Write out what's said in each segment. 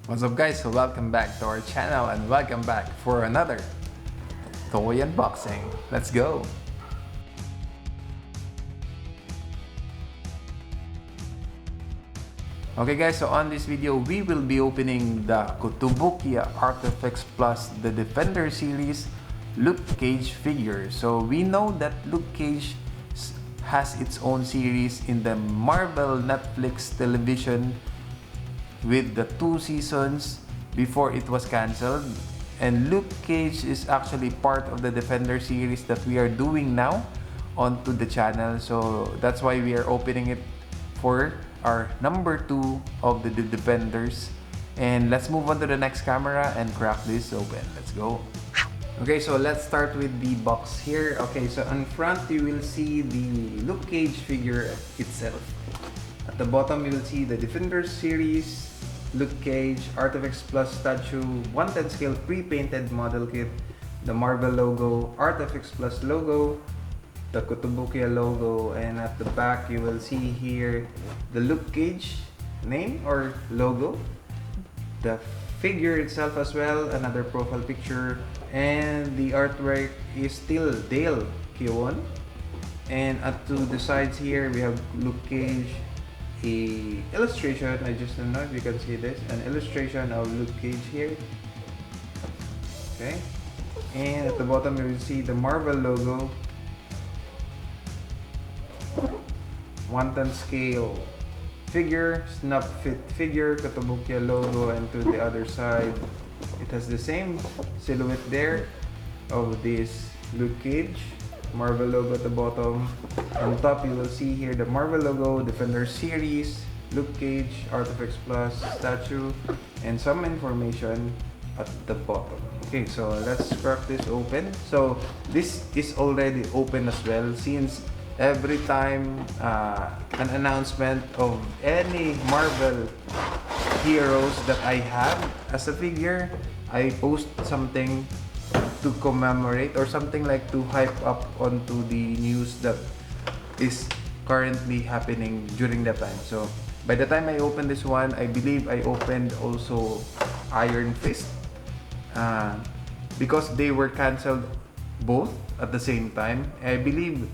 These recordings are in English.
What's up guys, so welcome back to our channel and welcome back for another toy unboxing. Let's go! Okay guys, so on this video we will be opening the Kotobukiya ARTFX Plus the Defender series Luke Cage figure. So we know that Luke Cage has its own series in the Marvel Netflix television with the 2 seasons before it was cancelled, and Luke Cage is actually part of the Defender series that we are doing now onto the channel, so that's why we are opening it for our number 2 of the Defenders. And let's move on to the next camera and crack this open. Let's go. Okay, so let's start with the box here. Okay, so in front you will see the Luke Cage figure itself. At the bottom you will see the Defenders series Luke Cage ARTFX Plus statue 1/10 scale pre-painted model kit, the Marvel logo, ARTFX Plus logo, the Kotobukiya logo, and at the back you will see here the Luke Cage name or logo, the figure itself as well, another profile picture, and the artwork is still Dale Kiwon. And up to the sides here we have Luke Cage, a illustration. I just don't know if you can see this, an illustration of Luke Cage here. Okay, and at the bottom you will see the Marvel logo, 1/10 scale figure, snap fit figure, Kotobukiya logo, and to the other side it has the same silhouette there of this Luke Cage, Marvel logo at the bottom. On top you will see here the Marvel logo, Defender series, Luke Cage, ARTFX Plus statue, and some information at the bottom. Okay, so let's crack this open. So this is already open as well, since every time an announcement of any Marvel heroes that I have as a figure, I post something to commemorate or something like to hype up onto the news that is currently happening during that time. So by the time I opened this one, I believe I opened also Iron Fist because they were cancelled both at the same time. I believe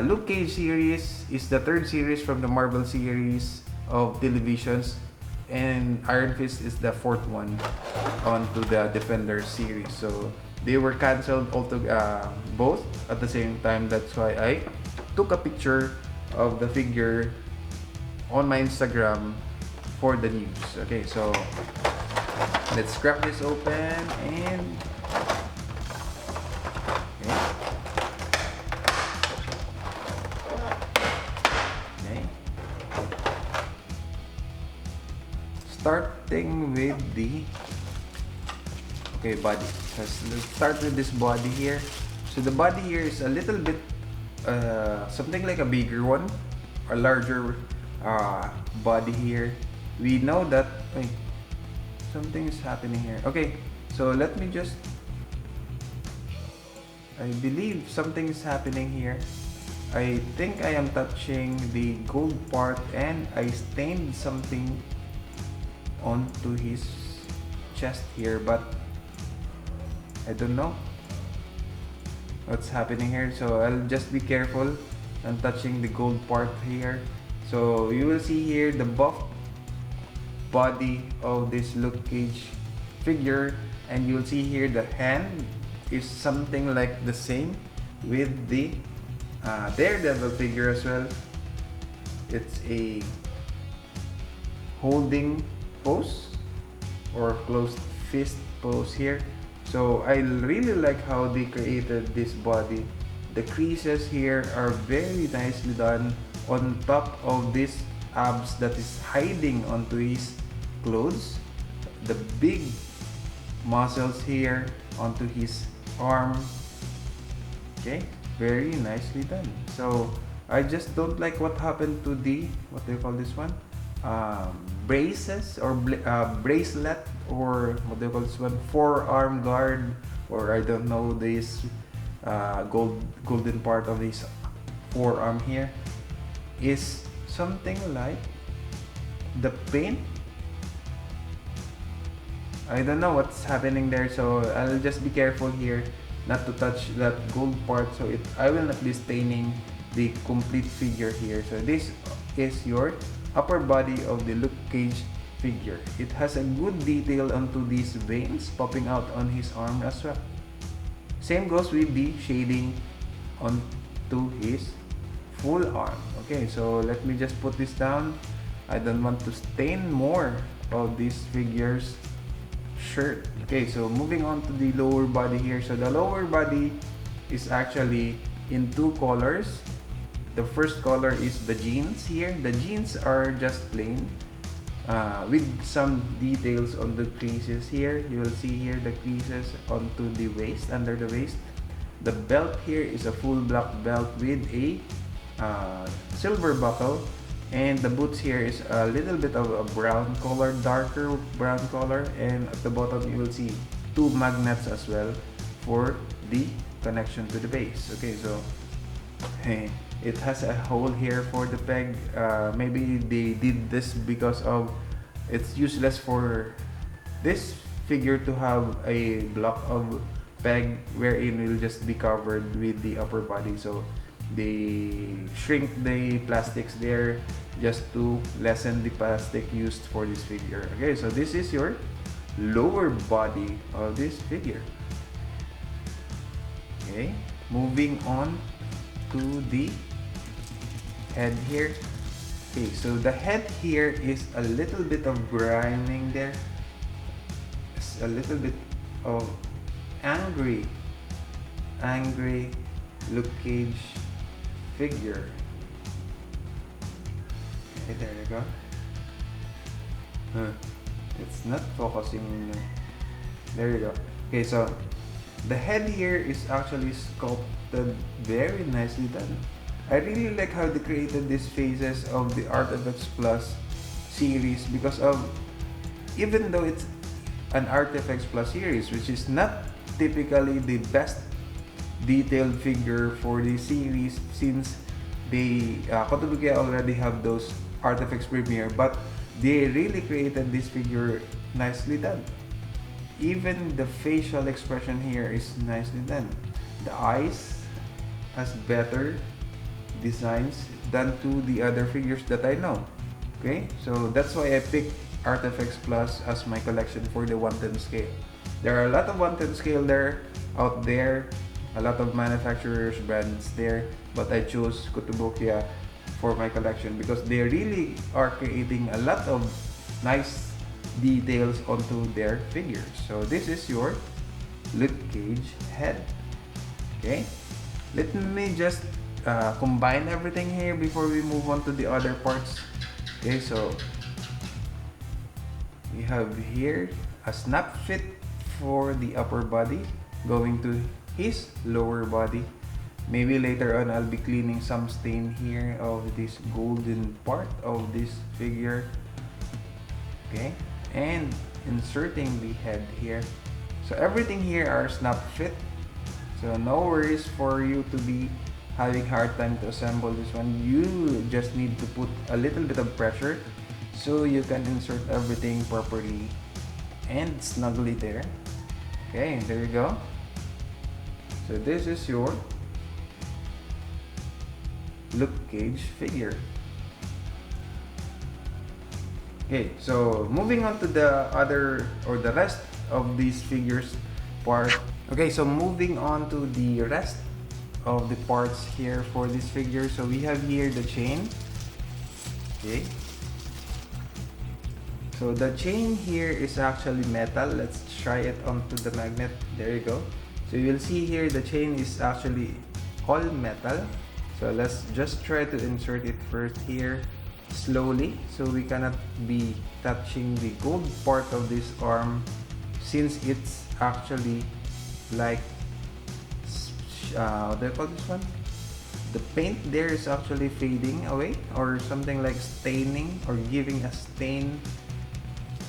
Luke Cage series is the 3rd series from the Marvel series of televisions, and Iron Fist is the 4th one onto the Defender series. So they were cancelled both at the same time. That's why I took a picture of the figure on my Instagram for the news. Okay, so let's crack this open and starting with the body. Let's start with this body here. So the body here is a little bit something like a bigger one, a larger body here. We know that something is happening here. Okay, so let me just, I believe something is happening here. I think I am touching the gold part and I stained something onto his chest here, but I don't know what's happening here, so I'll just be careful on touching the gold part here. So you will see here the buff body of this Luke Cage figure, and you'll see here the hand is something like the same with the Daredevil figure as well. It's a holding pose or closed fist pose here. So I really like how they created this body. The creases here are very nicely done on top of this abs that is hiding onto his clothes. The big muscles here onto his arm. Okay, very nicely done. So I just don't like what happened to the, what do you call this one? Braces or bracelet, or what do you call this one? Forearm guard, or I don't know, this golden part of his forearm here is something like the paint I don't know what's happening there, so I'll just be careful here not to touch that gold part, so I will not be staining the complete figure here. So this is your upper body of the Luke Cage figure. It has a good detail onto these veins popping out on his arm as well. Same goes with the shading onto his full arm. Okay, so let me just put this down. I don't want to stain more of this figure's shirt. Okay, so moving on to the lower body here. So the lower body is actually in two colors. The first color is the jeans here. The jeans are just plain with some details on the creases here. You will see here the creases onto the waist, under the waist. The belt here is a full black belt with a silver buckle, and the boots here is a little bit of a brown color, darker brown color, and at the bottom you will see two magnets as well for the connection to the base. Okay, so it has a hole here for the peg. Maybe they did this because of it's useless for this figure to have a block of peg wherein will just be covered with the upper body, so they shrink the plastics there just to lessen the plastic used for this figure. Okay, so this is your lower body of this figure. Okay, moving on to the head here. Okay, so the head here is a little bit of grinding there. It's a little bit of angry Luke Cage figure. Okay, there you go. It's not focusing. There you go. Okay, so the head here is actually sculpted very nicely done. I really like how they created these faces of the ARTFX Plus series, because of, even though it's an ARTFX Plus series, which is not typically the best detailed figure for the series, since they Kotobukiya already have those ARTFX Premiere, but they really created this figure nicely done. Even the facial expression here is nicely done. The eyes has better designs than to the other figures that I know. Okay, so that's why I picked ARTFX Plus as my collection for the 1/10 scale. There are a lot of 1/10 scale there out there, a lot of manufacturers, brands there, but I chose Kotobukiya for my collection because they really are creating a lot of nice details onto their figures. So this is your Luke Cage head. Okay, let me just combine everything here before we move on to the other parts. Okay, so we have here a snap fit for the upper body going to his lower body. Maybe later on I'll be cleaning some stain here of this golden part of this figure. Okay, and inserting the head here. So everything here are snap fit, so no worries for you to be having hard time to assemble this one. You just need to put a little bit of pressure so you can insert everything properly and snugly there. Okay, there you go. So this is your Luke Cage figure. Okay, so moving on to the other or the rest of these figures part. Okay, so moving on to the rest of the parts here for this figure. So we have here the chain. Okay, so the chain here is actually metal. Let's try it onto the magnet. There you go. So you will see here the chain is actually all metal. So let's just try to insert it first here slowly, so we cannot be touching the gold part of this arm, since it's actually like what do I call this one? The paint there is actually fading away, or something like staining, or giving a stain.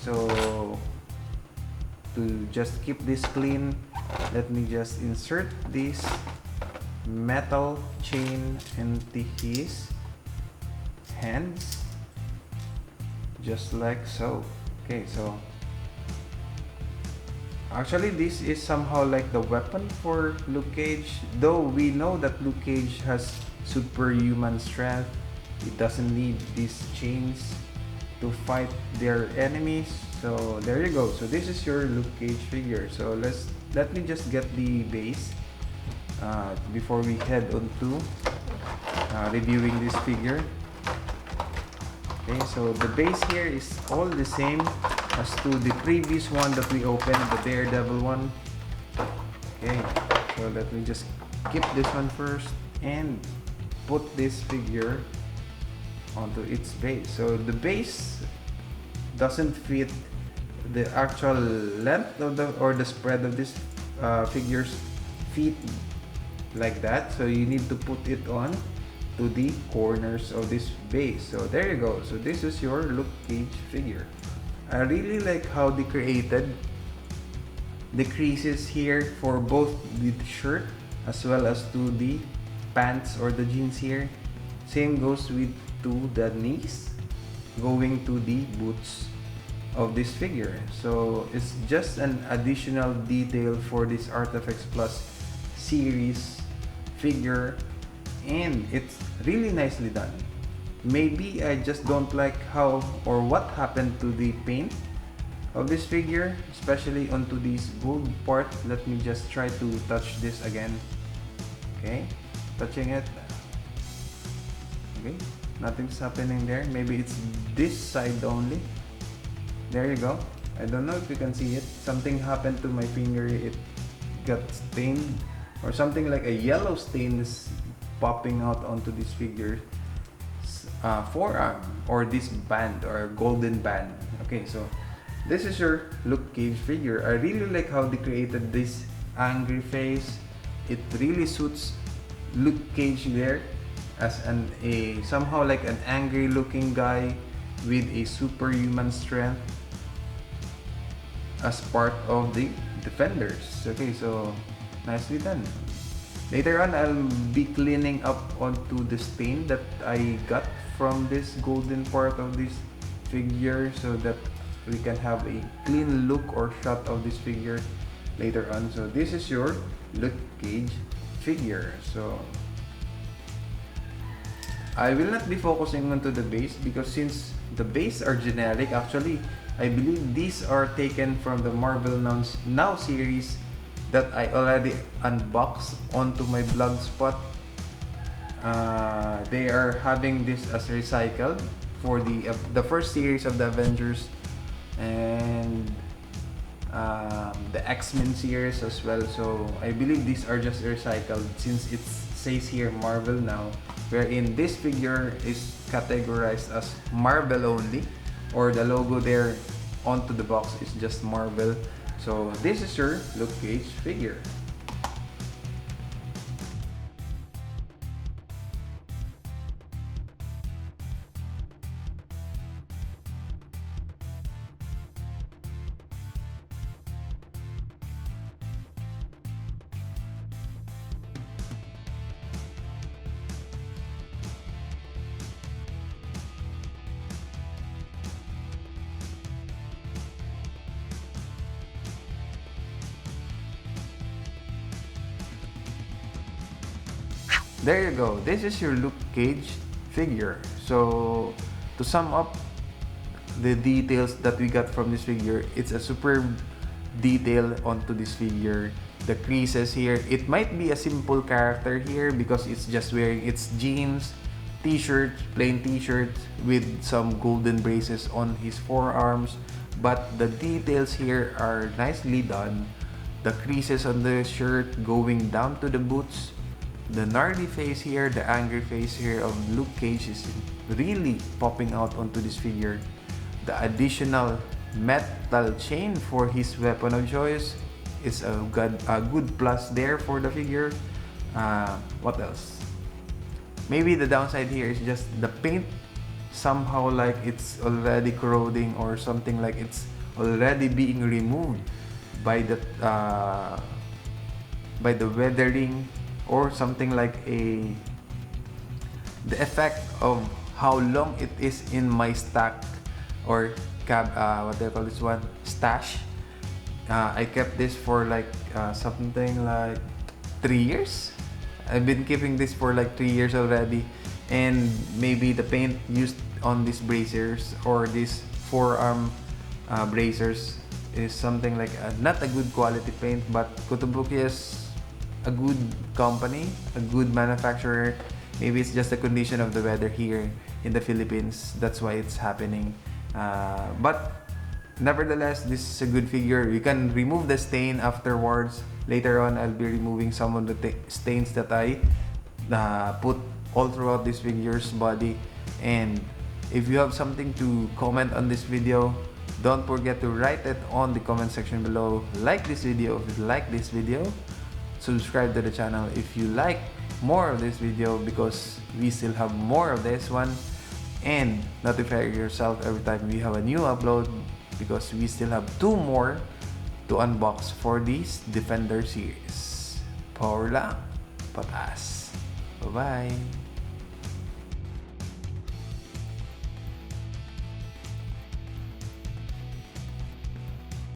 So to just keep this clean, let me just insert this metal chain into his hands, just like so. Okay, so Actually, this is somehow like the weapon for Luke Cage. Though we know that Luke Cage has superhuman strength, he doesn't need these chains to fight their enemies. So there you go. So this is your Luke Cage figure. So let me just get the base before we head on to reviewing this figure. Okay, so the base here is all the same as to the previous one that we opened, the Daredevil one. Okay, so let me just keep this one first and put this figure onto its base. So the base doesn't fit the actual length of the spread of this figure's feet like that. So you need to put it on to the corners of this base. So there you go. So this is your Luke Cage figure. I really like how they created the creases here for both the shirt as well as to the pants or the jeans here. Same goes with to the knees, going to the boots of this figure. So it's just an additional detail for this ARTFX Plus series figure, and it's really nicely done. Maybe I just don't like how or what happened to the paint of this figure, especially onto this gold part. Let me just try to touch this again. Okay, touching it. Okay, nothing's happening there. Maybe it's this side only. There you go. I don't know if you can see it. Something happened to my finger. It got stained, or something like a yellow stain is popping out onto this figure forearm, or this band or golden band. Okay, so this is your Luke Cage figure. I really like how they created this angry face. It really suits Luke Cage there as somehow like an angry looking guy with a superhuman strength as part of the Defenders. Okay, so nicely done. Later on, I'll be cleaning up onto the stain that I got from this golden part of this figure, so that we can have a clean look or shot of this figure later on. So this is your Luke Cage figure. So I will not be focusing onto the base, because since the base are generic, actually I believe these are taken from the Marvel Now series that I already unboxed onto my blogspot. They are having this as recycled for the first series of the Avengers and the X-Men series as well. So I believe these are just recycled, since it says here Marvel Now, wherein this figure is categorized as Marvel only, or the logo there onto the box is just Marvel. So this is your Luke Cage figure. There you go. This is your Luke Cage figure. So to sum up the details that we got from this figure, it's a superb detail onto this figure. The creases here, it might be a simple character here because it's just wearing its jeans, t-shirt, plain t-shirt with some golden braces on his forearms, but the details here are nicely done. The creases on the shirt going down to the boots, the gnarly face here, the angry face here of Luke Cage is really popping out onto this figure. The additional metal chain for his weapon of choice is a good plus there for the figure. What else? Maybe the downside here is just the paint, somehow like it's already corroding, or something like it's already being removed by the weathering, or something like the effect of how long it is in my stack or what do you call this one, stash. I kept this for like something like 3 years. I've been keeping this for like 3 years already, and maybe the paint used on these bracers or these forearm bracers is something like not a good quality paint, but Kotobukiya is a good company, a good manufacturer. Maybe it's just the condition of the weather here in the Philippines, that's why it's happening. But nevertheless, this is a good figure. You can remove the stain afterwards. Later on, I'll be removing some of the stains that I put all throughout this figure's body. And if you have something to comment on this video, don't forget to write it on the comment section below. Like this video if you like this video. Subscribe to the channel if you like more of this video, because we still have more of this one. And notify yourself every time we have a new upload, because we still have 2 more to unbox for this Defender series. Power lang, pataas. Bye-bye!